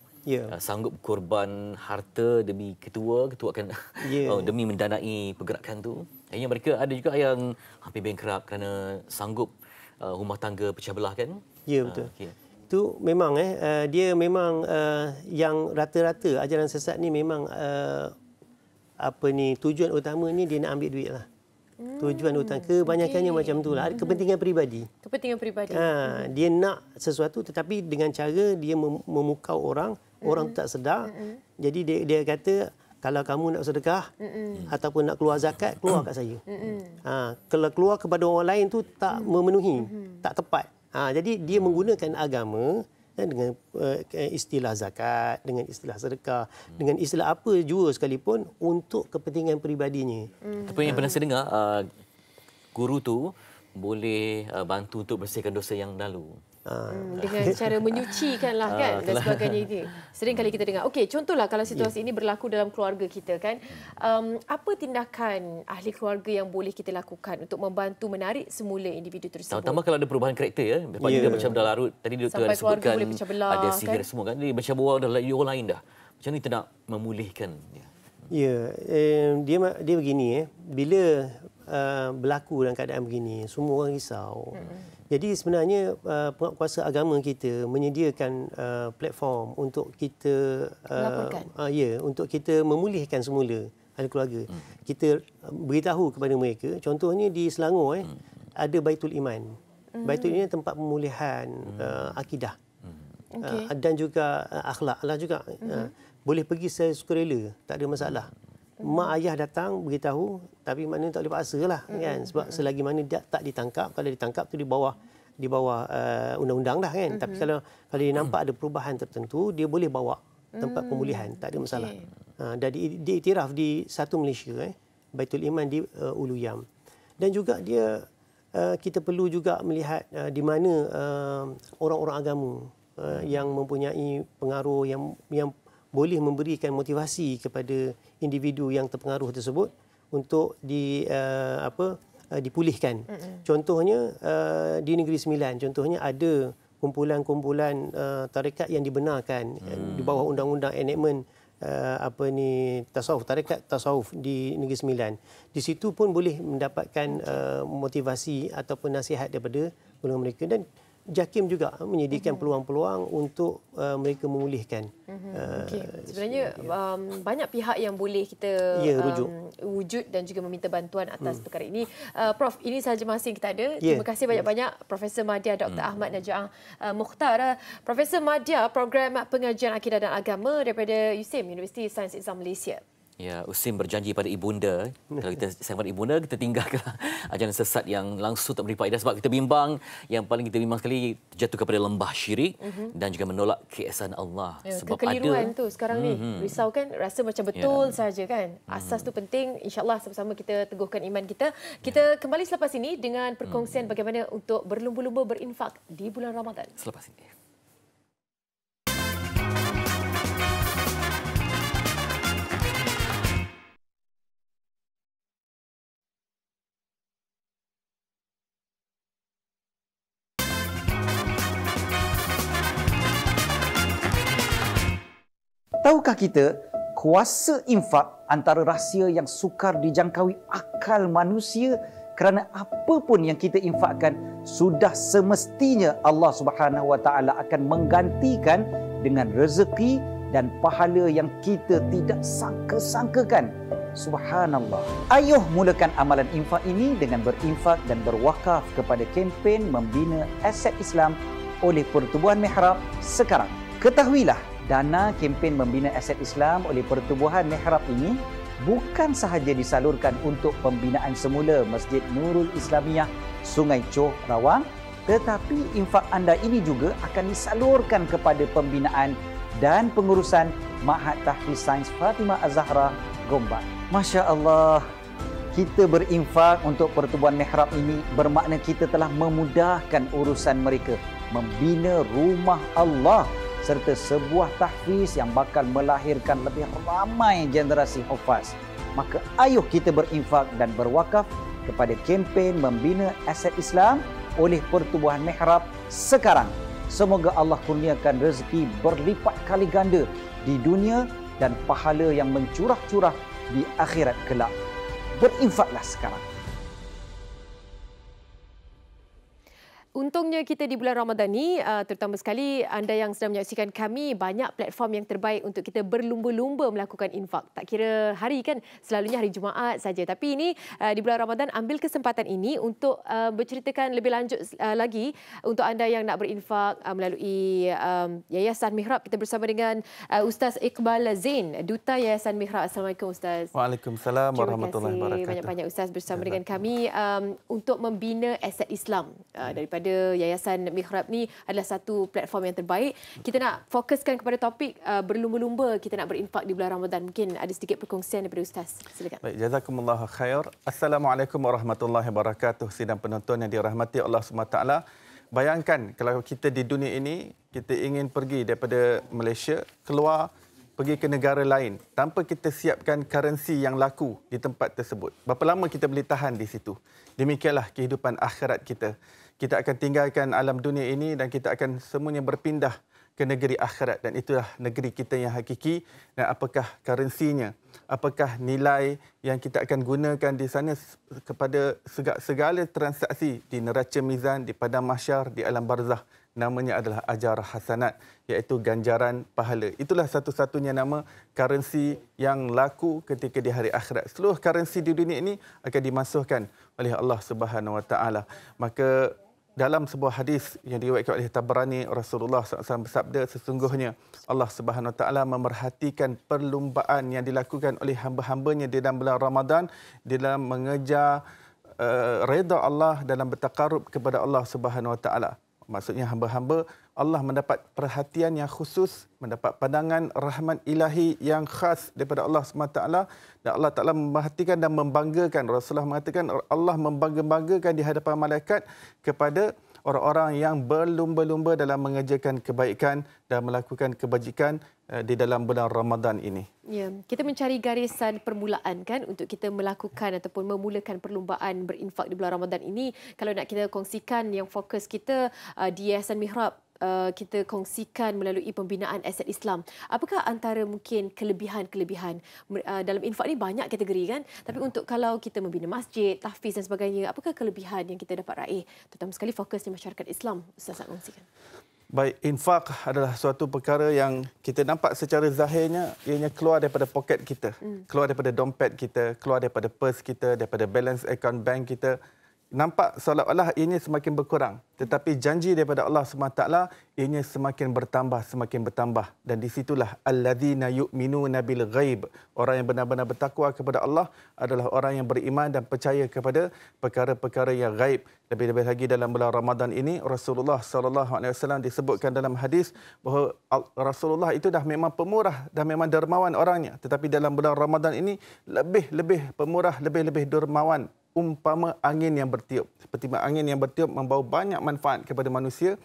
Sanggup korban harta demi ketua akan demi mendanai pergerakan tu. Akhirnya mereka ada juga yang hampir bankrupt kerana sanggup rumah tangga pecah belah kan? Ya, betul. Itu memang dia memang yang rata-rata ajaran sesat ni memang tujuan utamanya dia nak ambil duit lah. Tujuan utama kebanyakannya macam tu lah. Kepentingan peribadi. Dia nak sesuatu tetapi dengan cara dia memukau orang tu tak sedar. Jadi dia kata, kalau kamu nak sedekah ataupun nak keluar zakat, keluar kat saya. Kalau keluar kepada orang lain tu tak memenuhi, tak tepat. Jadi dia menggunakan agama dengan istilah zakat, dengan istilah sedekah, dengan istilah apa jua sekalipun untuk kepentingan peribadinya. Tapi yang pernah saya dengar, guru tu boleh bantu untuk bersihkan dosa yang lalu. Dengan cara menyucikan lah kan dan sebagainya itu. Sering kali kita dengar. Okey, contohlah kalau situasi ini berlaku dalam keluarga kita kan, apa tindakan ahli keluarga yang boleh kita lakukan untuk membantu menarik semula individu tersebut? Tambah kalau ada perubahan karakter ya. Lepas dia macam dah larut, tadi Doktor ada sebutkan ada sihir kan? Semua kan. Dia macam orang dah orang lain dah. Macam ni kita nak memulihkan dia. Dia begini bila berlaku dalam keadaan begini, semua orang risau. Jadi sebenarnya penguatkuasa agama kita menyediakan platform untuk kita untuk kita memulihkan semula ahli keluarga. Kita beritahu kepada mereka, contohnya di Selangor ada Baitul Iman. Baitul Iman tempat pemulihan akidah. Dan juga akhlak lah juga. Boleh pergi secara sukarela, tak ada masalah. Mak ayah datang beritahu, tapi maknanya tak boleh paksa lah kan, sebab selagi mana dia tak ditangkap, kalau ditangkap tu di bawah undang-undang dah kan. Tapi kalau dia nampak ada perubahan tertentu, dia boleh bawa tempat pemulihan, tak ada masalah. Dan diiktiraf di satu Malaysia, Baitul Iman di Ulu Yam. Dan juga kita perlu juga melihat di mana orang-orang agama yang mempunyai pengaruh, yang boleh memberikan motivasi kepada individu yang terpengaruh tersebut untuk dipulihkan. Contohnya di Negeri Sembilan, contohnya ada kumpulan-kumpulan tarekat yang dibenarkan di bawah undang-undang enactment tasawuf, tarekat tasawuf di Negeri Sembilan. Di situ pun boleh mendapatkan motivasi ataupun nasihat daripada golongan mereka, dan JAKIM juga menyediakan peluang-peluang untuk mereka memulihkan. Sebenarnya banyak pihak yang boleh kita wujud dan juga meminta bantuan atas perkara ini. Prof, ini sahaja masa yang kita ada. Terima kasih banyak-banyak Profesor Madya Dr. Ahmad Najah Mukhtar. Profesor Madya, Program Pengajian Akidah dan Agama daripada USIM, Universiti Sains Islam Malaysia. Ya, USIM berjanji pada ibunda. Kalau kita sayang pada ibunda, kita tinggalkanlah ajaran sesat yang langsung tak beri faedah, sebab kita bimbang, yang paling kita bimbang sekali terjatuh kepada lembah syirik dan juga menolak keesaan Allah. Sebab kekeliruan tu sekarang ni risau kan, rasa macam betul saja kan. Asas tu penting. InsyaAllah sama-sama kita teguhkan iman kita. Kita kembali selepas ini dengan perkongsian bagaimana untuk berlumba-lumba berinfak di bulan Ramadan. Selepas ini. Tahukah kita, kuasa infak antara rahsia yang sukar dijangkaui akal manusia, kerana apa pun yang kita infakkan sudah semestinya Allah Subhanahu Wa Taala akan menggantikan dengan rezeki dan pahala yang kita tidak sangka-sangkakan. Subhanallah. Ayuh mulakan amalan infak ini dengan berinfak dan berwakaf kepada kempen membina aset Islam oleh Pertubuhan Mihrab sekarang. Ketahuilah, dana kempen membina aset Islam oleh Pertubuhan Mihrab ini bukan sahaja disalurkan untuk pembinaan semula Masjid Nurul Islamiyah Sungai Choh Rawang, tetapi infak anda ini juga akan disalurkan kepada pembinaan dan pengurusan Ma'had Tahfiz Sains Fatimah Az-Zahra Gombak. Masya Allah, kita berinfak untuk Pertubuhan Mihrab ini bermakna kita telah memudahkan urusan mereka membina rumah Allah serta sebuah tahfiz yang bakal melahirkan lebih ramai generasi hufaz. Maka ayuh kita berinfak dan berwakaf kepada kempen membina aset Islam oleh Pertubuhan Mihrab sekarang. Semoga Allah kurniakan rezeki berlipat kali ganda di dunia dan pahala yang mencurah-curah di akhirat kelak. Berinfaklah sekarang. Untungnya kita di bulan Ramadan ni, terutama sekali anda yang sedang menyaksikan kami, banyak platform yang terbaik untuk kita berlumba-lumba melakukan infak. Tak kira hari kan, selalunya hari Jumaat saja. Tapi ini di bulan Ramadan, ambil kesempatan ini untuk berceritakan lebih lanjut lagi untuk anda yang nak berinfak melalui Yayasan Mihrab. Kita bersama dengan Ustaz Iqbal Zain, Duta Yayasan Mihrab. Assalamualaikum Ustaz. Waalaikumsalam warahmatullahi wabarakatuh. Banyak-banyak Ustaz bersama dengan kami untuk membina aset Islam daripada Yayasan Mihrab ni adalah satu platform yang terbaik. Kita nak fokuskan kepada topik berlumba-lumba kita nak berinfak di bulan Ramadan. Mungkin ada sedikit perkongsian daripada Ustaz. Silakan. Baik, jazakumullahu khair. Assalamualaikum warahmatullahi wabarakatuh. Sidang penonton yang dirahmati Allah SWT. Bayangkan kalau kita di dunia ini, kita ingin pergi daripada Malaysia, keluar, pergi ke negara lain tanpa kita siapkan currency yang laku di tempat tersebut. Berapa lama kita boleh tahan di situ? Demikianlah kehidupan akhirat kita. Kita akan tinggalkan alam dunia ini dan kita akan semuanya berpindah ke negeri akhirat, dan itulah negeri kita yang hakiki. Dan apakah currency-nya, apakah nilai yang kita akan gunakan di sana kepada segala transaksi di neraca mizan, di padang mahsyar, di alam barzah, namanya adalah ajar hasanat, iaitu ganjaran pahala. Itulah satu-satunya nama currency yang laku ketika di hari akhirat. Seluruh currency di dunia ini akan dimasukkan oleh Allah Subhanahu Wa Taala. Maka dalam sebuah hadis yang diriwayatkan oleh Tabrani, Rasulullah SAW bersabda, sesungguhnya Allah Subhanahu Wa Taala memerhatikan perlumbaan yang dilakukan oleh hamba-hambanya di dalam bulan Ramadan di dalam mengejar redha Allah, dalam bertakarub kepada Allah Subhanahu Wa Taala. Maksudnya hamba-hamba Allah mendapat perhatian yang khusus, mendapat pandangan rahmat ilahi yang khas daripada Allah SWT, dan Allah Ta'ala memperhatikan dan membanggakan. Rasulullah mengatakan Allah membangga-banggakan di hadapan malaikat kepada orang-orang yang berlumba-lumba dalam mengerjakan kebaikan dan melakukan kebajikan di dalam bulan Ramadan ini. Ya, kita mencari garisan permulaan kan untuk kita melakukan ataupun memulakan perlumbaan berinfak di bulan Ramadan ini. Kalau nak kita kongsikan yang fokus kita di Yayasan Mihrab, kita kongsikan melalui pembinaan aset Islam. Apakah antara mungkin kelebihan-kelebihan dalam infak ni? Banyak kategori kan, tapi untuk kalau kita membina masjid, tahfiz dan sebagainya, apakah kelebihan yang kita dapat raih, terutama sekali fokus di masyarakat Islam? Ustaz nak kongsikan. Baik, infak adalah suatu perkara yang kita nampak secara zahirnya ianya keluar daripada poket kita, keluar daripada dompet kita, keluar daripada purse kita, daripada balance account bank kita. Nampak seolah-olah ianya semakin berkurang. Tetapi janji daripada Allah SWT, ianya semakin bertambah. Dan di situlah alladzina yu'minuna bil ghaib. Orang yang benar-benar bertakwa kepada Allah adalah orang yang beriman dan percaya kepada perkara-perkara yang ghaib. Lebih-lebih lagi dalam bulan Ramadan ini, Rasulullah SAW disebutkan dalam hadis bahawa Rasulullah itu dah memang pemurah dan memang dermawan orangnya. Tetapi dalam bulan Ramadan ini lebih-lebih pemurah, lebih-lebih dermawan. Umpama angin yang bertiup. Seperti angin yang bertiup membawa banyak manfaat kepada manusia.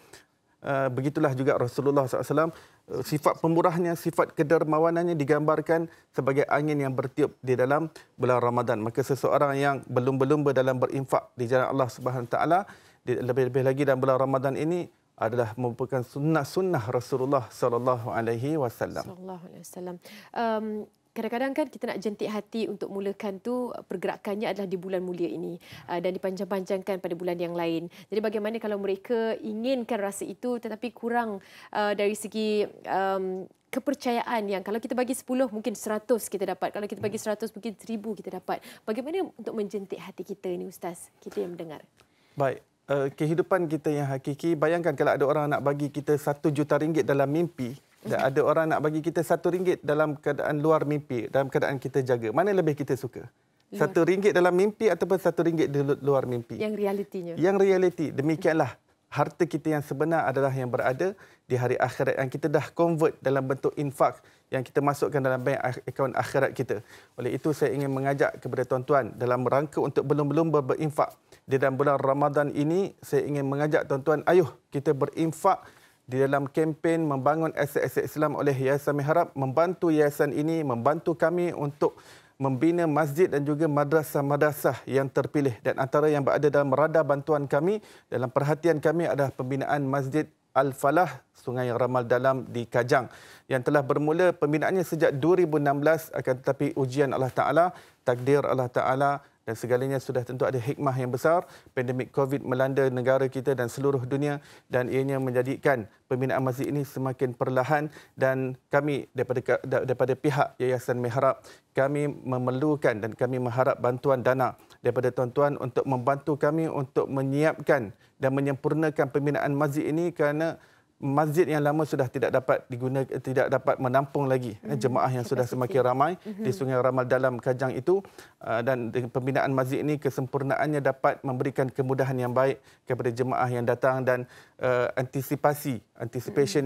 Begitulah juga Rasulullah SAW. Sifat pemurahnya, sifat kedermawanannya digambarkan sebagai angin yang bertiup di dalam bulan Ramadan. Maka seseorang yang berlumba-lumba dalam berinfak di jalan Allah Subhanahu Wa Taala, lebih-lebih lagi dalam bulan Ramadan ini, adalah merupakan sunnah Rasulullah sallallahu alaihi wasallam. Sallallahu alaihi wasallam. Kadang-kadang kan kita nak jentik hati untuk mulakan tu, pergerakannya adalah di bulan mulia ini dan dipanjang-panjangkan pada bulan yang lain. Jadi bagaimana kalau mereka inginkan rasa itu tetapi kurang dari segi kepercayaan yang kalau kita bagi 10 mungkin 100 kita dapat. Kalau kita bagi 100 mungkin 1000 kita dapat. Bagaimana untuk menjentik hati kita ni Ustaz? Kita yang mendengar. Baik. Kehidupan kita yang hakiki, bayangkan kalau ada orang nak bagi kita RM1 juta dalam mimpi dan ada orang nak bagi kita RM1 dalam keadaan luar mimpi, dalam keadaan kita jaga. Mana lebih kita suka? RM1 dalam mimpi ataupun RM1 di luar mimpi? Yang realitinya. Yang realiti. Demikianlah harta kita yang sebenar adalah yang berada di hari akhirat yang kita dah convert dalam bentuk infak yang kita masukkan dalam bank akaun akhirat kita. Oleh itu saya ingin mengajak kepada tuan-tuan dalam rangka untuk belum-belum berinfak di dalam bulan Ramadan ini, saya ingin mengajak tuan-tuan, ayuh kita berinfak di dalam kempen membangun aset-aset Islam oleh Yayasan Mihrab, membantu yayasan ini, membantu kami untuk membina masjid dan juga madrasah-madrasah yang terpilih. Dan antara yang berada dalam radar bantuan kami, dalam perhatian kami adalah pembinaan Masjid Al-Falah Sungai Ramal Dalam di Kajang yang telah bermula pembinaannya sejak 2016, akan tetapi ujian Allah Ta'ala, takdir Allah Ta'ala dan segalanya sudah tentu ada hikmah yang besar. Pandemik COVID melanda negara kita dan seluruh dunia dan ianya menjadikan pembinaan masjid ini semakin perlahan dan kami daripada pihak Yayasan Mihrab, kami memerlukan dan kami mengharap bantuan dana daripada tuan-tuan untuk membantu kami untuk menyiapkan dan menyempurnakan pembinaan masjid ini kerana masjid yang lama sudah tidak dapat digunakan, tidak dapat menampung lagi jemaah yang sudah semakin ramai di Sungai Ramal Dalam Kajang itu, dan dengan pembinaan masjid ini kesempurnaannya dapat memberikan kemudahan yang baik kepada jemaah yang datang dan anticipation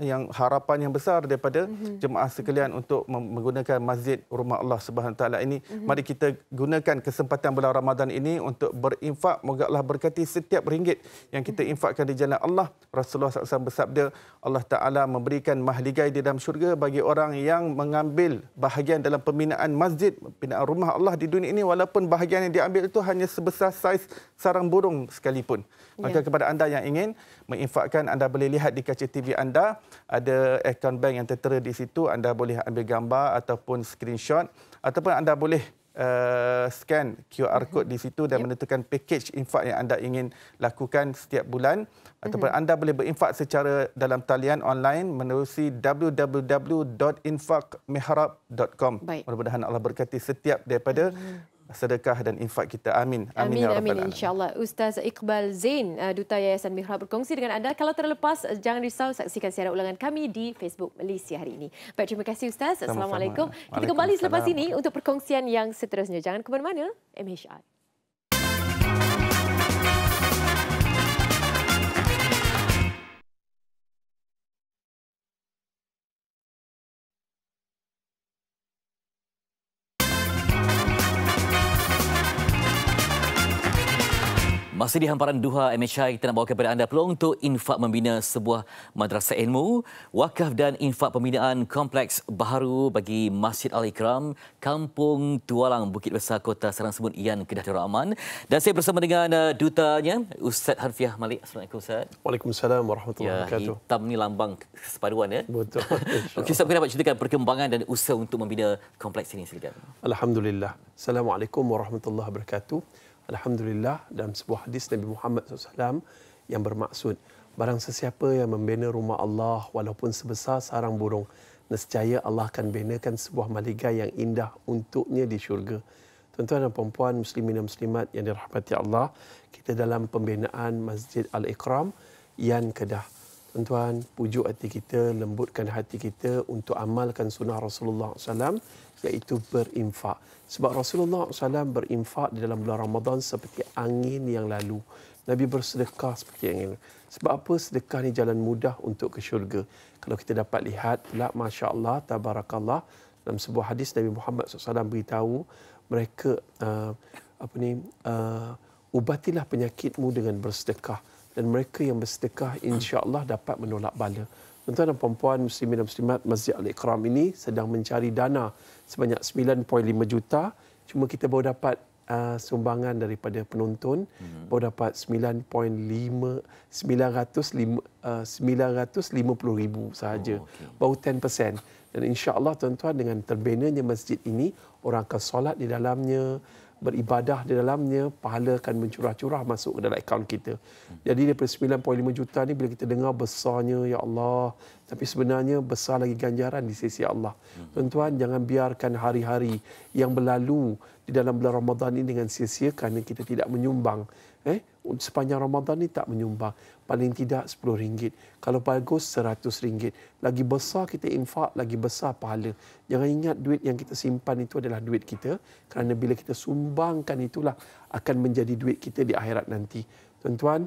yang harapan yang besar daripada jemaah sekalian untuk menggunakan masjid rumah Allah Subhanahu Taala ini. Mari kita gunakan kesempatan bulan Ramadan ini untuk berinfak. Moga Allah berkati setiap ringgit yang kita infakkan di jalan Allah. Rasulullah SAW bersabda, Allah Ta'ala memberikan mahligai di dalam syurga bagi orang yang mengambil bahagian dalam pembinaan masjid, pembinaan rumah Allah di dunia ini, walaupun bahagian yang diambil itu hanya sebesar saiz sarang burung sekalipun. Maka kepada anda yang ingin menginfakkan, anda boleh lihat di kaca TV anda, ada akaun bank yang tertera di situ, anda boleh ambil gambar ataupun screenshot, ataupun anda boleh scan QR code di situ dan menentukan package infak yang anda ingin lakukan setiap bulan, ataupun anda boleh berinfak secara dalam talian online menerusi www.infakmihrab.com. Mudah-mudahan Allah berkati setiap daripada sedekah dan infak kita. Amin. Amin, ya Rabbal Alamin. InsyaAllah. Ustaz Iqbal Zain, Duta Yayasan Mihrab berkongsi dengan anda. Kalau terlepas, jangan risau, saksikan siaran ulangan kami di Facebook Malaysia hari ini. Baik, terima kasih Ustaz. Assalamualaikum. Kita kembali selepas ini untuk perkongsian yang seterusnya. Jangan ke mana-mana. MHR. Masih di hamparan Duha MHI, kita nak bawa kepada anda peluang untuk infak membina sebuah madrasah ilmu, wakaf dan infak pembinaan kompleks baharu bagi Masjid Al-Ikram, Kampung Tualang, Bukit Besar, Kota Sarang Semut, Ian, Kedah Darul Aman. Dan saya bersama dengan dutanya, Ustaz Harfiah Malik. Assalamualaikum Ustaz. Waalaikumsalam warahmatullahi wabarakatuh. Hitam ni lambang sepaduan ya. Betul. Okey, Ustaz, mungkin dapat ceritakan perkembangan dan usaha untuk membina kompleks ini silakan. Alhamdulillah. Assalamualaikum warahmatullahi wabarakatuh. Alhamdulillah, dalam sebuah hadis Nabi Muhammad SAW yang bermaksud, barang sesiapa yang membina rumah Allah walaupun sebesar sarang burung, nescaya Allah akan binakan sebuah mahligai yang indah untuknya di syurga. Tuan-tuan dan puan-puan, muslimin dan muslimat yang dirahmati Allah, kita dalam pembinaan Masjid Al-Ikram, Ian, Kedah. Tuan-tuan, pujuk hati kita, lembutkan hati kita untuk amalkan sunnah Rasulullah SAW, iaitu berinfak. Sebab Rasulullah SAW berinfak di dalam bulan Ramadan seperti angin yang lalu. Nabi bersedekah seperti angin. Sebab apa? Sedekah ni jalan mudah untuk ke syurga. Kalau kita dapat lihat pula, Masya Allah, Tabarakallah, dalam sebuah hadis Nabi Muhammad SAW beritahu mereka, ubatilah penyakitmu dengan bersedekah. Dan mereka yang bersedekah insya Allah dapat menolak bala. Tuan-tuan dan puan-puan, muslimin dan muslimat, Masjid Al-Ikram ini sedang mencari dana sebanyak 9.5 juta. Cuma kita baru dapat sumbangan daripada penonton. Baru dapat 950,000 sahaja. Baru 10%. Dan insya-Allah tuan-tuan, dengan terbenanya masjid ini, orang akan solat di dalamnya, beribadah di dalamnya, pahala akan mencurah-curah masuk ke dalam akaun kita. Jadi daripada 9.5 juta ni, bila kita dengar besarnya, ya Allah, tapi sebenarnya besar lagi ganjaran di sisi Allah. Tuan-tuan, jangan biarkan hari-hari yang berlalu di dalam bulan Ramadan ini dengan sia-sia kerana kita tidak menyumbang. Sepanjang Ramadan ni tak menyumbang. Paling tidak RM10. Kalau bagus RM100. Lagi besar kita infak, lagi besar pahala. Jangan ingat duit yang kita simpan itu adalah duit kita. Kerana bila kita sumbangkan itulah akan menjadi duit kita di akhirat nanti. Tuan-tuan,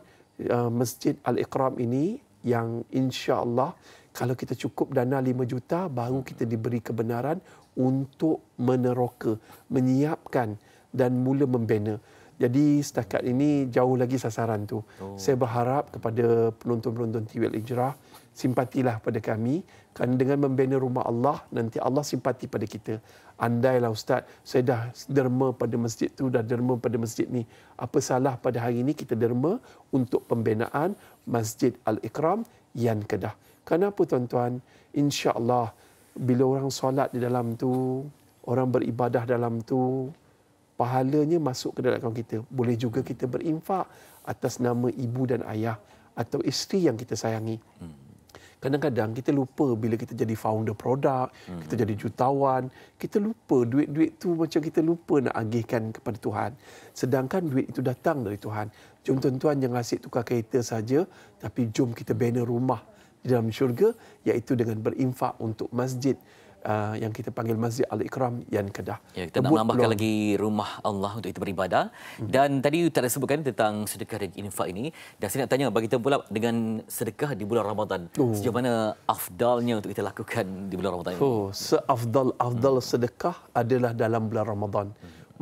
Masjid Al-Ikram ini yang insya-Allah kalau kita cukup dana 5 juta, baru kita diberi kebenaran untuk meneroka, menyiapkan dan mula membina. Jadi setakat ini jauh lagi sasaran tu. Saya berharap kepada penonton-penonton TV Al-Hijrah, simpatilah pada kami, kerana dengan membina rumah Allah, nanti Allah simpati pada kita. Andailah Ustaz, saya dah derma pada masjid tu, dah derma pada masjid ni. Apa salah pada hari ini kita derma untuk pembinaan Masjid Al-Ikram Yan Kedah. Kenapa tuan-tuan? Insya-Allah bila orang solat di dalam tu, orang beribadah dalam tu, pahalanya masuk ke dalam akaun kita. Boleh juga kita berinfak atas nama ibu dan ayah atau isteri yang kita sayangi. Kadang-kadang kita lupa bila kita jadi founder produk, kita jadi jutawan, kita lupa duit-duit tu macam kita lupa nak agihkan kepada Tuhan. Sedangkan duit itu datang dari Tuhan. Jom tuan-tuan, jangan asyik tukar kereta saja, tapi jom kita bina rumah di dalam syurga, iaitu dengan berinfak untuk masjid yang kita panggil Masjid Al-Ikram Yan Kedah. Ya, kita nak menambahkan lagi rumah Allah untuk kita beribadah. Dan tadi Ustaz sebutkan tentang sedekah dan infak ini. Dan saya nak tanya bagi kita pula dengan sedekah di bulan Ramadan. Sejauh mana afdalnya untuk kita lakukan di bulan Ramadan ini? Seafdal sedekah adalah dalam bulan Ramadan.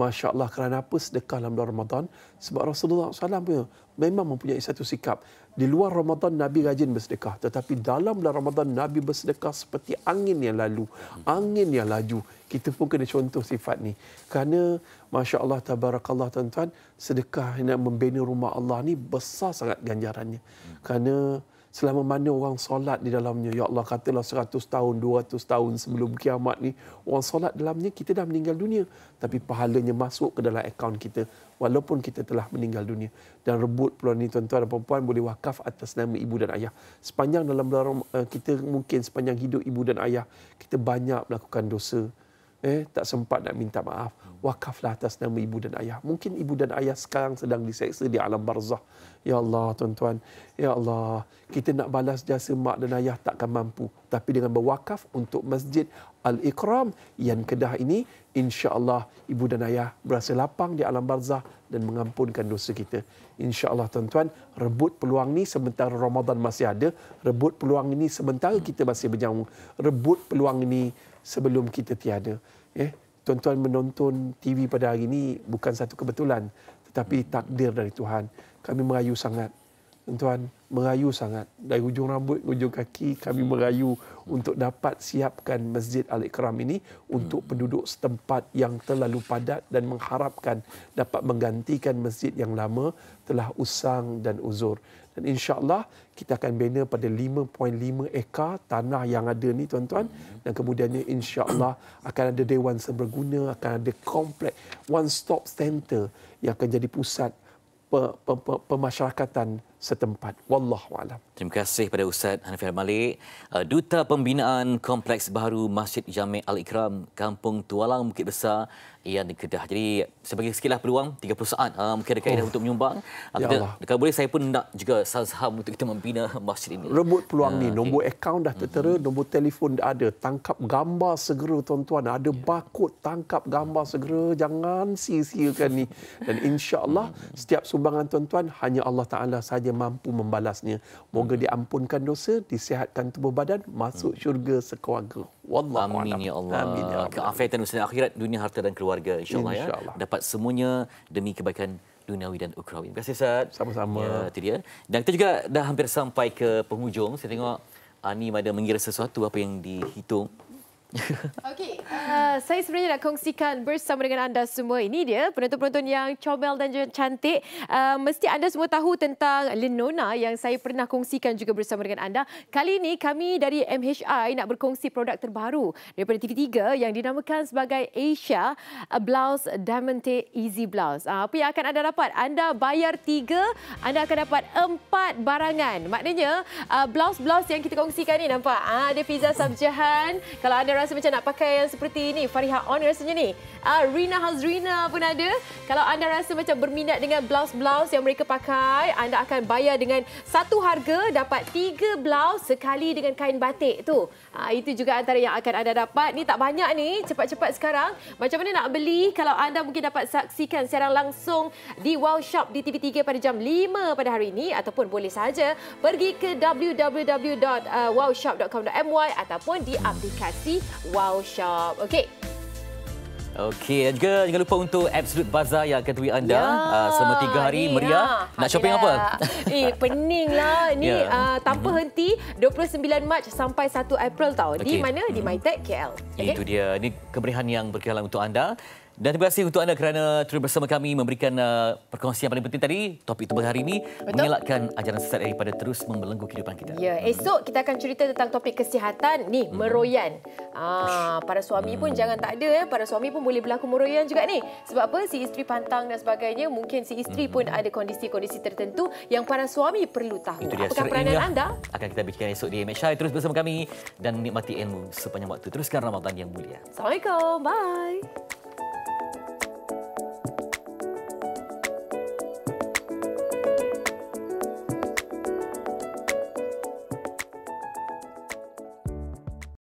Masya Allah, kerana apa sedekah dalam bulan Ramadan? Sebab Rasulullah SAW memang mempunyai satu sikap. Di luar Ramadan, Nabi rajin bersedekah. Tetapi dalam bulan Ramadan, Nabi bersedekah seperti angin yang lalu, angin yang laju. Kita pun kena contoh sifat ni. Kerana, Masya Allah, tabarakallah tuan-tuan, sedekah yang membina rumah Allah ni besar sangat ganjarannya. Kerana selama mana orang solat di dalamnya, ya Allah, katalah 100 tahun, 200 tahun sebelum kiamat ni, orang solat dalamnya, kita dah meninggal dunia. Tapi pahalanya masuk ke dalam akaun kita, walaupun kita telah meninggal dunia. Dan rebut peluang ni tuan-tuan dan puan-puan, boleh wakaf atas nama ibu dan ayah. Sepanjang dalam kita mungkin sepanjang hidup ibu dan ayah, kita banyak melakukan dosa. Tak sempat nak minta maaf. Wakaflah atas nama ibu dan ayah. Mungkin ibu dan ayah sekarang sedang diseksa di alam barzah. Ya Allah tuan-tuan, ya Allah, kita nak balas jasa mak dan ayah takkan mampu. Tapi dengan berwakaf untuk Masjid Al-Ikram Yan Kedah ini, insya-Allah ibu dan ayah berasa lapang di alam barzah dan mengampunkan dosa kita. Insya-Allah tuan-tuan, rebut peluang ni sementara Ramadan masih ada, rebut peluang ini sementara kita masih berjauh, rebut peluang ini sebelum kita tiada. Tuan-tuan menonton TV pada hari ini bukan satu kebetulan, tetapi takdir dari Tuhan. Kami merayu sangat. Tuan-tuan, merayu sangat. Dari hujung rambut ke hujung kaki, kami merayu untuk dapat siapkan Masjid Al-Ikram ini untuk penduduk setempat yang terlalu padat dan mengharapkan dapat menggantikan masjid yang lama telah usang dan uzur. Dan insya-Allah kita akan bina pada 5.5 ekar tanah yang ada ni tuan-tuan, dan kemudiannya insya-Allah akan ada dewan serbaguna, akan ada komplek one stop center yang akan jadi pusat pemasyarakatan setempat. Wallahu a'lam. Terima kasih kepada Ustaz Hanafi Al-Malik, Duta Pembinaan Kompleks Baharu Masjid Jami' Al-Ikram, Kampung Tualang, Bukit Besar, Yan Kedah. Jadi sebagai sekilas peluang 30 saat mungkin ada kaedah untuk menyumbang. Kalau boleh saya pun nak juga saham untuk kita membina masjid ini. Rebut peluang ni. Nombor akaun dah tertera, nombor telefon dah ada. Tangkap gambar segera tuan-tuan. Ada barcode, tangkap gambar segera. Jangan sia-siakan ni. Dan insya-Allah setiap sumbangan tuan-tuan hanya Allah Taala saja mampu membalasnya. Moga diampunkan dosa, disihatkan tubuh badan, masuk syurga sekeluarga. Wallahu a'lam. Amin ya Allah. Amin ya Allah. Keafiatan dunia akhirat, dunia harta dan keluarga, insya-Allah ya. Dapat semuanya demi kebaikan duniawi dan ukhrawi. Terima kasih Ustaz. Sama-sama. Ya, itu dia. Dan kita juga dah hampir sampai ke penghujung. Saya tengok Ani ada mengira sesuatu apa yang dihitung. Okey, saya sebenarnya nak kongsikan bersama dengan anda semua. Ini dia penonton-penonton yang comel dan juga cantik. Mesti anda semua tahu tentang Lenona yang saya pernah kongsikan juga bersama dengan anda. Kali ini kami dari MHI nak berkongsi produk terbaru daripada TV3 yang dinamakan sebagai Asia Blouse Diamante Easy Blouse. Apa yang akan anda dapat? Anda bayar 3, anda akan dapat 4 barangan. Maknanya blouse-blouse yang kita kongsikan ni nampak ada Fiza Sabjahan. Kalau anda rasa macam nak pakai yang seperti ini, Fariha On rasanya ni. Rina Hazrina pun ada. Kalau anda rasa macam berminat dengan blouse-blouse yang mereka pakai, anda akan bayar dengan satu harga, dapat 3 blouse sekali dengan kain batik tu. Itu juga antara yang akan anda dapat. Ni tak banyak ni, cepat-cepat sekarang. Macam mana nak beli? Kalau anda mungkin dapat saksikan siaran langsung di Wow Shop di TV3 pada jam 5 pada hari ini, ataupun boleh saja pergi ke www.wowshop.com.my ataupun di aplikasi Wow Shop. Okey. Okey, dan juga jangan lupa untuk Absolute Bazaar yang akan temui anda selama 3 hari meriah. Nak shopping apa? Pening lah. Ni tanpa henti 29 Mac sampai 1 April tau. Di mana? Di MyTech KL. Itu dia. Ini kemeriahan yang berkelanjutan untuk anda. Dan terima kasih untuk anda kerana terus bersama kami memberikan perkongsian paling penting tadi. Topik untuk hari ini, mengelakkan ajaran sesat daripada terus membelenggu kehidupan kita. Ya, esok kita akan cerita tentang topik kesihatan ni, meroyan. Para suami pun jangan tak ada. Para suami pun boleh berlaku meroyan juga ni. Sebab apa? Si isteri pantang dan sebagainya. Mungkin si isteri pun ada kondisi-kondisi tertentu yang para suami perlu tahu. Itu dia. Apakah peranan anda? Akan kita bincangkan esok di MHI. Terus bersama kami dan nikmati ilmu sepanjang waktu. Teruskan Ramadan yang mulia. Assalamualaikum. Bye.